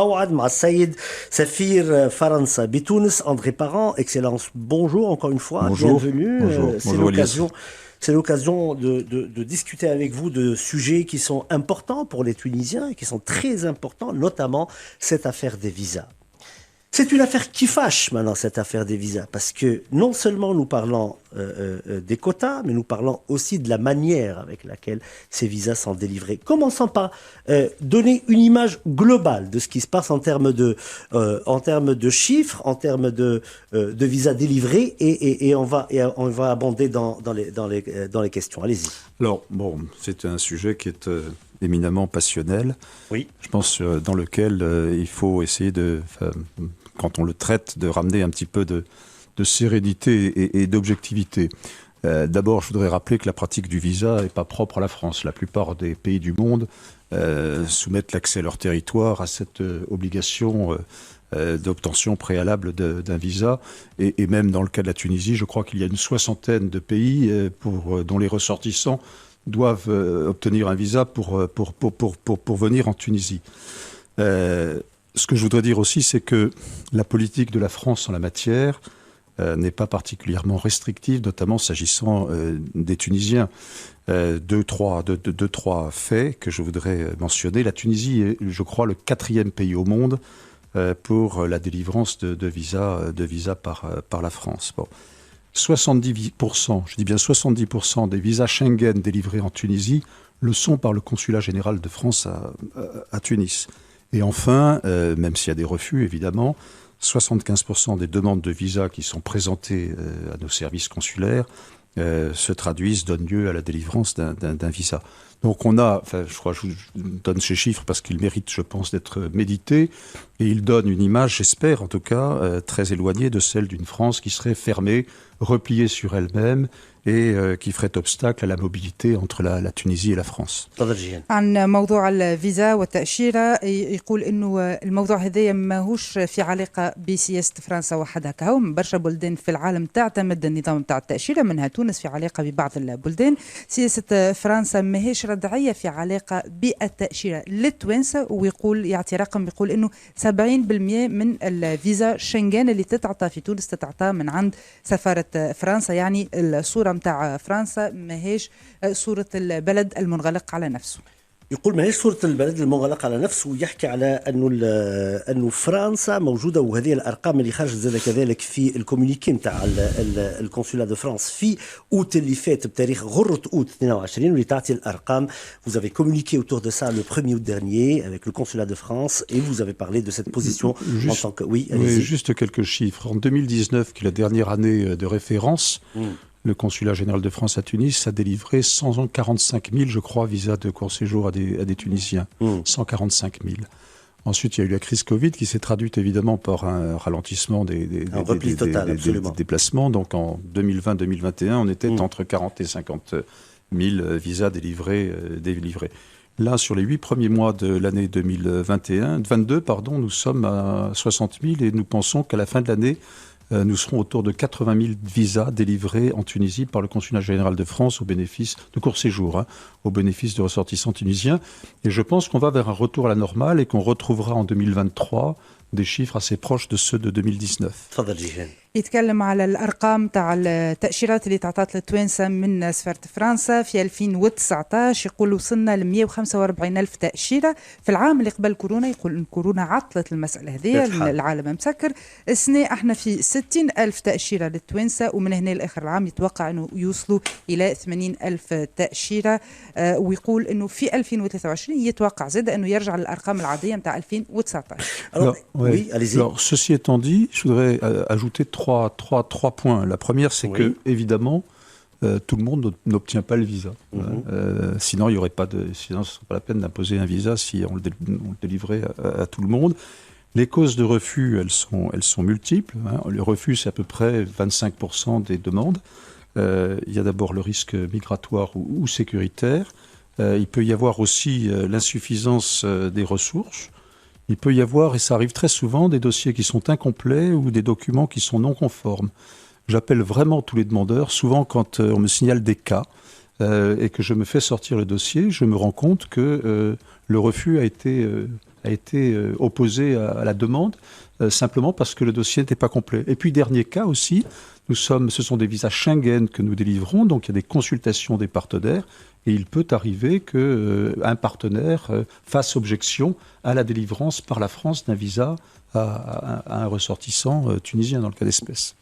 موعد مع السيد سفير فرنسا بتونس André Parent. Excellence, bonjour encore une fois, Bonjour. bienvenue. Bonjour. C'est l'occasion de discuter avec vous de sujets qui sont importants pour les Tunisiens et qui sont très importants, notamment cette affaire des visas. C'est une affaire qui fâche maintenant, cette affaire des visas, parce que non seulement nous parlons des quotas, mais nous parlons aussi de la manière avec laquelle ces visas sont délivrés. Commençons par donner une image globale de ce qui se passe en termes de chiffres, en termes de visas délivrés, et on va abonder dans les questions. Allez-y. Alors, bon, c'est un sujet qui est éminemment passionnel. Oui. Je pense dans lequel il faut essayer quand on le traite, de ramener un petit peu de sérénité et d'objectivité. D'abord, je voudrais rappeler que la pratique du visa n'est pas propre à la France. La plupart des pays du monde soumettent l'accès à leur territoire à cette obligation d'obtention préalable d'un visa. Et même dans le cas de la Tunisie, je crois qu'il y a une soixantaine de pays dont les ressortissants doivent obtenir un visa pour venir en Tunisie. Ce que je voudrais dire aussi, c'est que la politique de la France en la matière n'est pas particulièrement restrictive, notamment s'agissant des Tunisiens. Deux, trois faits que je voudrais mentionner. La Tunisie est, je crois, le 4e pays au monde pour la délivrance de visas par la France. Bon. 70%, je dis bien 70% des visas Schengen délivrés en Tunisie le sont par le consulat général de France à Tunis. Et enfin, même s'il y a des refus, évidemment, 75% des demandes de visa qui sont présentées à nos services consulaires donnent lieu à la délivrance d'un visa. Donc on a, je crois que je vous donne ces chiffres parce qu'ils méritent, je pense, d'être médités, et ils donnent une image, j'espère en tout cas, très éloignée de celle d'une France qui serait fermée, repliée sur elle-même, et qui ferait obstacle à la mobilité entre la Tunisie et la France. عن موضوع الفيزا والتأشيرة يقول إنه الموضوع هذا ماهوش في علاقة بسياسة فرنسا وحدها، كهو من برشا بلدان في العالم تعتمد النظام تاع التأشيرة، منها تونس في علاقة ببعض البلدان. سياسة فرنسا ماهيش ردعية في علاقة بالتأشيرة للتوانسة، ويقول يعطي رقم يقول إنه 70% من الفيزا شنغن اللي تتعطى في تونس تتعطى من عند سفارة فرنسا. يعني الصورة متاع فرنسا ماهيش صورة البلد المنغلق على نفسه. يقول ما هيش صورة البلد المنغلق على نفسه، ويحكي على أنه فرنسا موجودة، وهذه الأرقام اللي خرجت زي كذلك في الكومونيكي نتاع الكونسولا دو فرانس في أوت اللي فات بتاريخ غرة أوت 22، واللي تعطي الأرقام. Vous avez communiqué autour de ça le 1er août dernier avec le consulat de France, et vous avez parlé de cette position en tant que... Oui, allez-y. Oui, juste quelques chiffres. En 2019, qui est la dernière année de référence, le consulat général de France à Tunis a délivré 145 000, je crois, visas de court séjour à des Tunisiens. 145 000. Ensuite, il y a eu la crise Covid qui s'est traduite évidemment par un ralentissement des déplacements. Donc en 2020-2021, on était entre 40 et 50 000 visas délivrés. Là, sur les 8 premiers mois de l'année 2022, nous sommes à 60 000, et nous pensons qu'à la fin de l'année, nous serons autour de 80 000 visas délivrés en Tunisie par le consulat général de France au bénéfice de court séjour, au bénéfice de ressortissants tunisiens. Et je pense qu'on va vers un retour à la normale et qu'on retrouvera en 2023 des chiffres assez proches de ceux de 2019. يتكلم على الأرقام تاع التأشيرات اللي تعطات للتوانسة من سفارة فرنسا في 2019. يقول وصلنا ل 145 ألف تأشيرة في العام اللي قبل كورونا. يقول إن كورونا عطلت المسألة هذه، العالم مسكر. السنة احنا في 60 ألف تأشيرة للتوانسة، ومن هنا لآخر العام يتوقع أنه يوصلوا إلى 80 ألف تأشيرة. ويقول أنه في 2023 يتوقع زاد أنه يرجع للأرقام العادية متاع 2019. Alors, ceci étant dit, je voudrais ajouter trois points. La première, c'est que, évidemment, tout le monde n'obtient pas le visa. Sinon, il y aurait pas sinon, ce ne serait pas la peine d'imposer un visa si on le délivrait à tout le monde. Les causes de refus, elles sont multiples. Le refus, c'est à peu près 25% des demandes. Il y a d'abord le risque migratoire ou sécuritaire. Il peut y avoir aussi l'insuffisance des ressources. Il peut y avoir, et ça arrive très souvent, des dossiers qui sont incomplets ou des documents qui sont non conformes. J'appelle vraiment tous les demandeurs. Souvent, quand on me signale des cas et que je me fais sortir le dossier, je me rends compte que le refus a a été opposé à la demande, simplement parce que le dossier n'était pas complet. Et puis, dernier cas aussi, ce sont des visas Schengen que nous délivrons, donc il y a des consultations des partenaires, et il peut arriver qu'un partenaire fasse objection à la délivrance par la France d'un visa à un ressortissant tunisien, dans le cas d'espèce.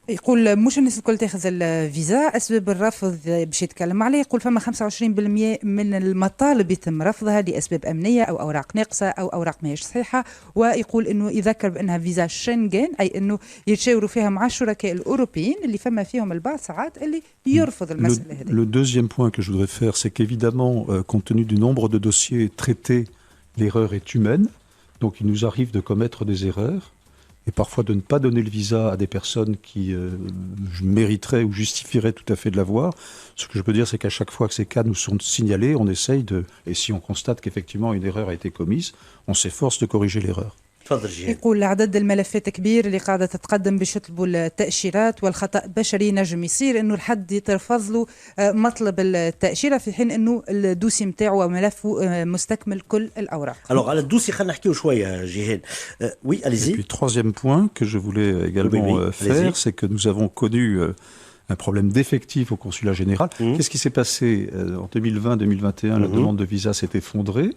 يقول مش الناس الكل تاخذ الفيزا، اسباب الرفض باش يتكلم عليه. يقول فما 25% من المطالب يتم رفضها لاسباب امنيه او اوراق ناقصه او اوراق ماهيش صحيحه، ويقول انه يذكر بانها فيزا شنغن، اي انه يتشاوروا فيها مع الشركاء الاوروبيين اللي فما فيهم البعض ساعات اللي يرفض المساله هذه. Le deuxième point que je voudrais faire, c'est qu'évidemment, compte tenu du nombre de dossiers traités, l'erreur est humaine, donc il nous arrive de commettre des erreurs. Et parfois de ne pas donner le visa à des personnes qui mériteraient ou justifieraient tout à fait de l'avoir. Ce que je peux dire, c'est qu'à chaque fois que ces cas nous sont signalés, on essaye et si on constate qu'effectivement une erreur a été commise, on s'efforce de corriger l'erreur. يقول عدد الملفات كبير اللي قاعدة تتقدم باش يطلبوا التأشيرات، والخطأ بشري نجم يصير انه الحد يترفض له مطلب التأشيرة في حين انه الدوسي نتاعو وملفه مستكمل كل الأوراق. Alors على الدوسي خلينا نحكيو شوية جيهان. Oui, allez-y. Et puis troisième point que je voulais également faire, c'est que nous avons connu un problème d'effectif au consulat général. Qu'est-ce qui s'est passé en 2020-2021? La demande de visa s'est effondrée,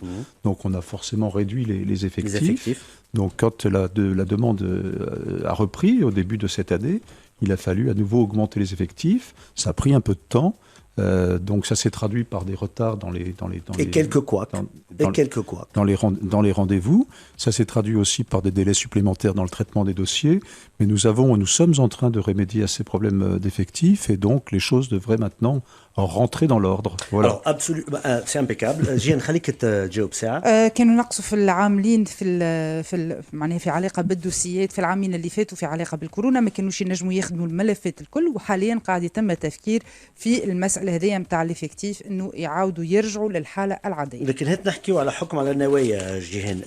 donc on a forcément réduit les effectifs. Donc quand la demande a repris au début de cette année, il a fallu à nouveau augmenter les effectifs. Ça a pris un peu de temps. Donc ça s'est traduit par des retards dans les dans les rendez-vous. Ça s'est traduit aussi par des délais supplémentaires dans le traitement des dossiers. Mais nous sommes en train de remédier à ces problèmes d'effectifs et donc les choses devraient maintenant rentrer dans l'ordre. Voilà. Alors absolument, c'est impeccable. جيهان خليك تجاوب ساعة. كانوا نقصوا في العاملين معناها في علاقة بالدوسيات في العامين اللي فاتوا في علاقة بالكورونا، ما كانوش ينجموا يخدموا الملفات الكل، وحاليا قاعد يتم تفكير في المسألة هذه نتاع الإفكتيف انه يعاودوا يرجعوا للحالة العادية. لكن هات نحكيو على حكم على النوايا جيهان.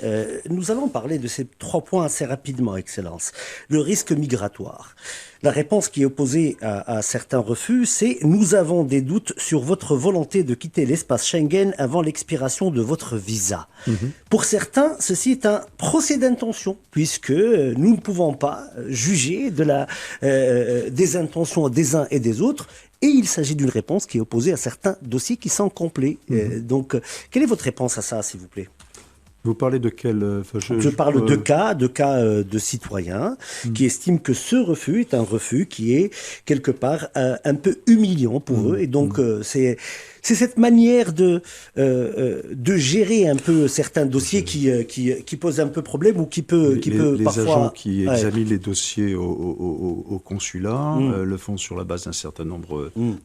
Nous allons parler de ces 3 points assez rapidement, Excellence. Le risque migratoire. La réponse qui est opposée à certains refus, c'est « Nous avons des doutes sur votre volonté de quitter l'espace Schengen avant l'expiration de votre visa ». Pour certains, ceci est un procès d'intention, puisque nous ne pouvons pas juger des intentions des uns et des autres. Et il s'agit d'une réponse qui est opposée à certains dossiers qui sont complets. Donc, quelle est votre réponse à ça, s'il vous plaît ? Vous parlez de quel Je parle de cas de citoyens qui estiment que ce refus est un refus qui est quelque part un peu humiliant pour eux. Et donc c'est cette manière de gérer un peu certains dossiers qui pose un peu problème ou qui peut parfois... Les agents qui examinent les dossiers au consulat le font sur la base d'un certain nombre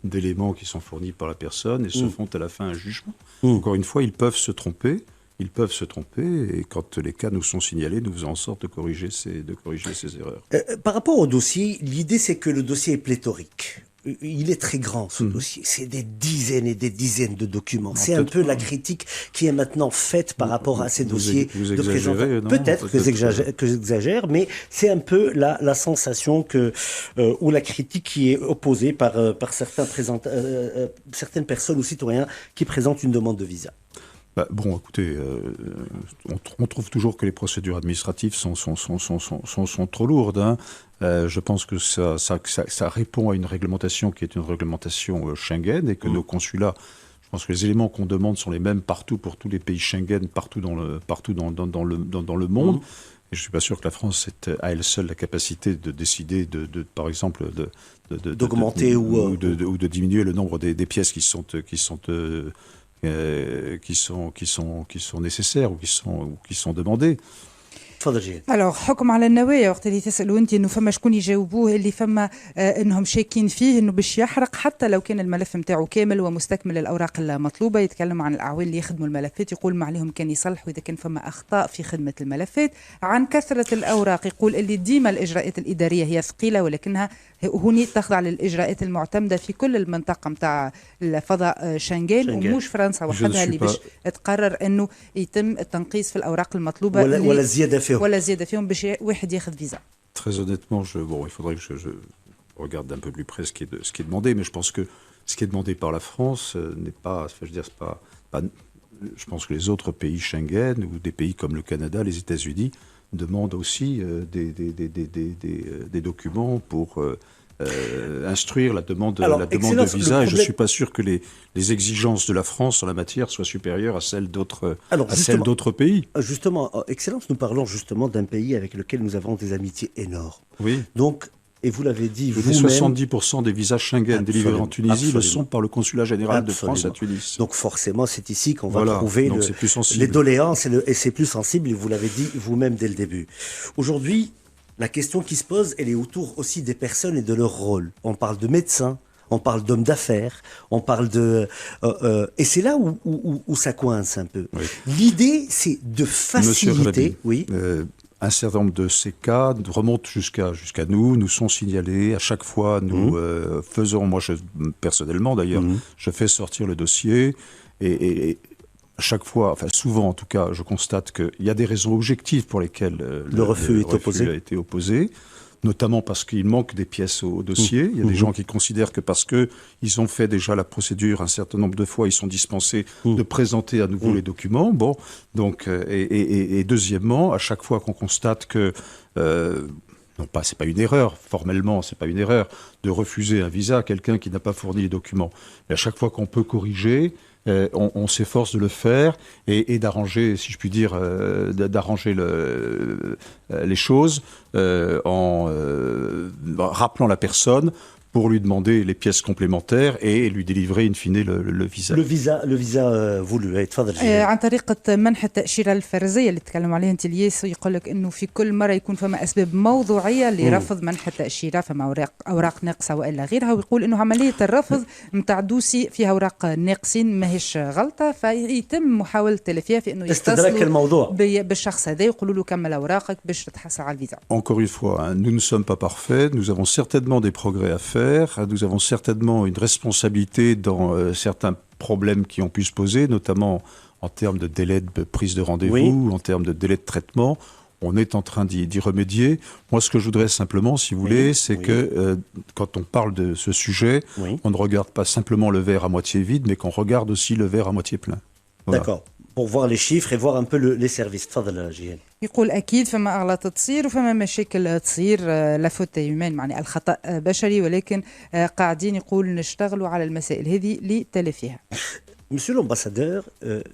d'éléments qui sont fournis par la personne et se font à la fin un jugement. Encore une fois, ils peuvent se tromper. Ils peuvent se tromper et quand les cas nous sont signalés, nous faisons en sorte de corriger ces erreurs. Par rapport au dossier, l'idée c'est que le dossier est pléthorique. Il est très grand ce dossier, c'est des dizaines et des dizaines de documents. C'est un peu la critique qui est maintenant faite par rapport à ces dossiers. Vous exagérez, non ? Peut-être que j'exagère, mais c'est un peu la sensation ou la critique qui est opposée par certaines personnes ou citoyens qui présentent une demande de visa. Bon, écoutez, on trouve toujours que les procédures administratives sont trop lourdes. Hein. Je pense que ça répond à une réglementation qui est une réglementation Schengen et que nos consulats, je pense que les éléments qu'on demande sont les mêmes partout pour tous les pays Schengen, partout dans le monde. Et je ne suis pas sûr que la France ait à elle seule la capacité de décider, par exemple, d'augmenter ou de diminuer le nombre des pièces qui sont nécessaires ou qui sont demandées. Alors حكم على النوايا وقت اللي تسألوا انت انه فما شكون يجاوبوه اللي فما انهم شاكين فيه انه باش يحرق حتى لو كان الملف نتاعو كامل ومستكمل الاوراق المطلوبه. يتكلم عن الاعوان اللي يخدموا الملفات، يقول ما عليهم كان يصلحوا اذا كان فما اخطاء في خدمه الملفات. عن كثره الاوراق يقول اللي ديما الاجراءات الاداريه هي ثقيله ولكنها هوني تخضع للاجراءات المعتمده في كل المنطقه نتاع الفضاء شنغن ومش فرنسا وحدها اللي باش تقرر انه يتم التنقيص في الاوراق المطلوبه ولا زياده فيهم باش واحد ياخذ فيزا. Très honnêtement, il faudrait que je regarde d'un peu plus près ce qui est demandé, mais je pense que ce qui est demandé par la France n'est pas, je veux dire, c'est pas je pense que les autres pays Schengen ou des pays comme le Canada, les États-Unis demandent aussi des documents pour instruire la demande de visa. Et je ne suis pas sûr que les exigences de la France en la matière soient supérieures à celles d'autres pays. Justement, Excellence, nous parlons justement d'un pays avec lequel nous avons des amitiés énormes. Oui. Donc, et vous l'avez dit vous-même, vous-même... 70% des visas Schengen délivrés en Tunisie le sont par le consulat général de France à Tunis. Donc forcément, c'est ici qu'on va trouver les doléances et c'est plus sensible, et vous l'avez dit vous-même dès le début. Aujourd'hui, la question qui se pose, elle est autour aussi des personnes et de leur rôle. On parle de médecins, on parle d'hommes d'affaires, on parle de... et c'est là où ça coince un peu. Oui. L'idée, c'est de faciliter... Oui. Un certain nombre de ces cas remontent jusqu'à nous, nous sont signalés. À chaque fois, nous faisons, moi personnellement d'ailleurs, je fais sortir le dossier et à chaque fois, enfin souvent en tout cas, je constate qu'il y a des raisons objectives pour lesquelles le refus a été opposé. Notamment parce qu'il manque des pièces au dossier. Il y a des gens qui considèrent que parce qu'ils ont fait déjà la procédure un certain nombre de fois, ils sont dispensés de présenter à nouveau les documents. Bon, donc, et deuxièmement, à chaque fois qu'on constate que, non pas, c'est pas une erreur, formellement, c'est pas une erreur de refuser un visa à quelqu'un qui n'a pas fourni les documents. Mais à chaque fois qu'on peut corriger, on s'efforce de le faire et d'arranger, si je puis dire, d'arranger les choses en rappelant la personne pour lui demander les pièces complémentaires et lui délivrer in fine le visa. Le visa voulu. تفضل. عن طريقة منح التأشيرة الفرزية اللي تكلم عليها انت الياس، يقول لك انه في كل مرة يكون فما اسباب موضوعية لرفض منح التأشيرة، فما اوراق ناقصة والا غيرها، ويقول انه عملية الرفض نتاع دوسي فيها اوراق ناقصين ماهيش غلطة، فيتم محاولة تلافيها في انه استدراك الموضوع بالشخص هذا، يقولوا له كمل اوراقك باش تتحصل على الفيزا. Encore une fois, nous ne sommes pas parfaits, nous avons certainement des progrès à faire. Nous avons certainement une responsabilité dans certains problèmes qui ont pu se poser, notamment en termes de délai de prise de rendez-vous, en termes de délai de traitement. On est en train d'y remédier. Moi, ce que je voudrais simplement, si vous voulez, c'est que quand on parle de ce sujet, on ne regarde pas simplement le verre à moitié vide, mais qu'on regarde aussi le verre à moitié plein. Voilà. D'accord. Pour voir les chiffres et voir un peu les services. تفضل جيهان. يقول أكيد فما أغلاط تصير وفما مشاكل تصير، لا فوت يومان معني الخطأ بشري، ولكن قاعدين يقول نشتغلوا على المسائل هذه لتلافيها. Monsieur l'ambassadeur,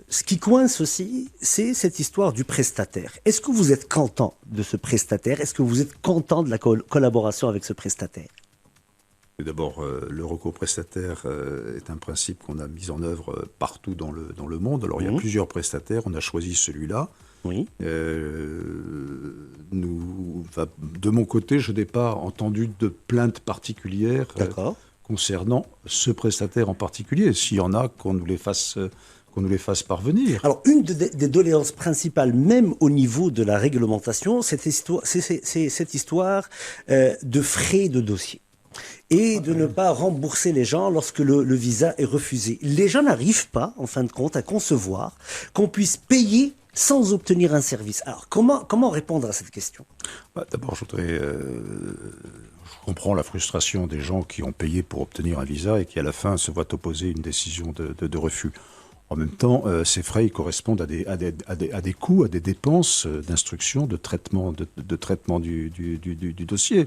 ce qui coince aussi, c'est cette histoire du prestataire. Est-ce que vous êtes content de ce prestataire? Est-ce que vous êtes content de la collaboration avec ce prestataire? D'abord, le recours prestataire est un principe qu'on a mis en œuvre partout dans le monde. Alors, il y a plusieurs prestataires, on a choisi celui-là. Oui. De mon côté, je n'ai pas entendu de plainte particulière concernant ce prestataire en particulier. S'il y en a, qu'on nous les fasse parvenir. Alors, une des doléances principales, même au niveau de la réglementation, c'est cette histoire de frais de dossier et de ne pas rembourser les gens lorsque le visa est refusé. Les gens n'arrivent pas, en fin de compte, à concevoir qu'on puisse payer sans obtenir un service. Alors, comment répondre à cette question? D'abord, je comprends la frustration des gens qui ont payé pour obtenir un visa et qui, à la fin, se voient opposer une décision de refus. En même temps, ces frais ils correspondent à des coûts, à des dépenses d'instruction, de traitement du dossier.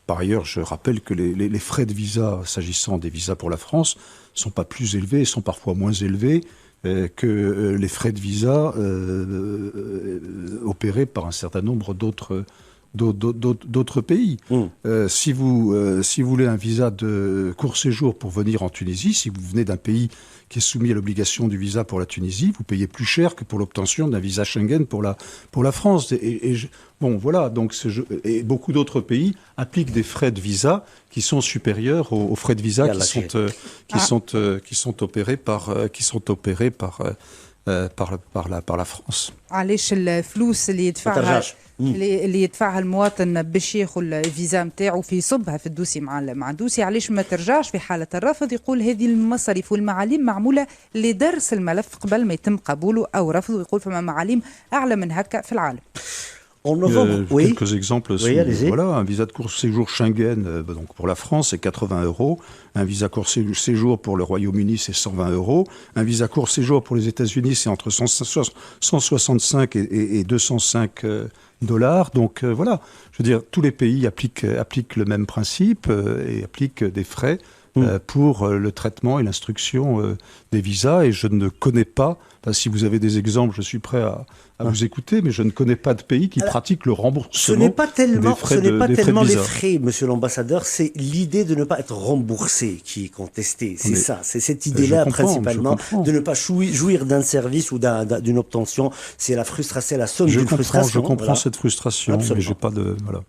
Par ailleurs, je rappelle que les frais de visa, s'agissant des visas pour la France, ne sont pas plus élevés, sont parfois moins élevés que les frais de visa opérés par un certain nombre d'autres pays. Si vous voulez un visa de court séjour pour venir en Tunisie, si vous venez d'un pays qui est soumis à l'obligation du visa pour la Tunisie, vous payez plus cher que pour l'obtention d'un visa Schengen pour la France. Bon, voilà. Donc, et beaucoup d'autres pays appliquent des frais de visa qui sont supérieurs aux frais de visa qui sont opérés par la France. علاش الفلوس اللي يدفعها المواطن باش ياخذ الفيزا نتاعو في يصبها في الدوسي مع الدوسي، علاش ما ترجعش في حاله الرفض؟ يقول هذه المصاريف والمعاليم معموله لدرس الملف قبل ما يتم قبوله او رفضه، يقول فما معاليم اعلى من هكا في العالم. En novembre, oui. Quelques exemples. Oui, allez-y. Voilà, un visa de court séjour Schengen, donc pour la France, c'est 80 €. Un visa court séjour pour le Royaume-Uni, c'est 120 €. Un visa court séjour pour les États-Unis, c'est entre 165 et 205 $. Donc voilà, je veux dire, tous les pays appliquent le même principe et appliquent des frais pour le traitement et l'instruction des visas. Et je ne connais pas, si vous avez des exemples, je suis prêt à vous écouter, mais je ne connais pas de pays qui pratiquent le remboursement Ce n'est pas tellement, des les visa. frais, monsieur l'ambassadeur, c'est l'idée de ne pas être remboursé qui est contestée. C'est ça, c'est cette idée-là principalement, de ne pas jouir d'un service ou d'une obtention. C'est la frustration, c'est la somme d'une frustration. Je comprends cette frustration, Absolument. mais j'ai pas de... Voilà.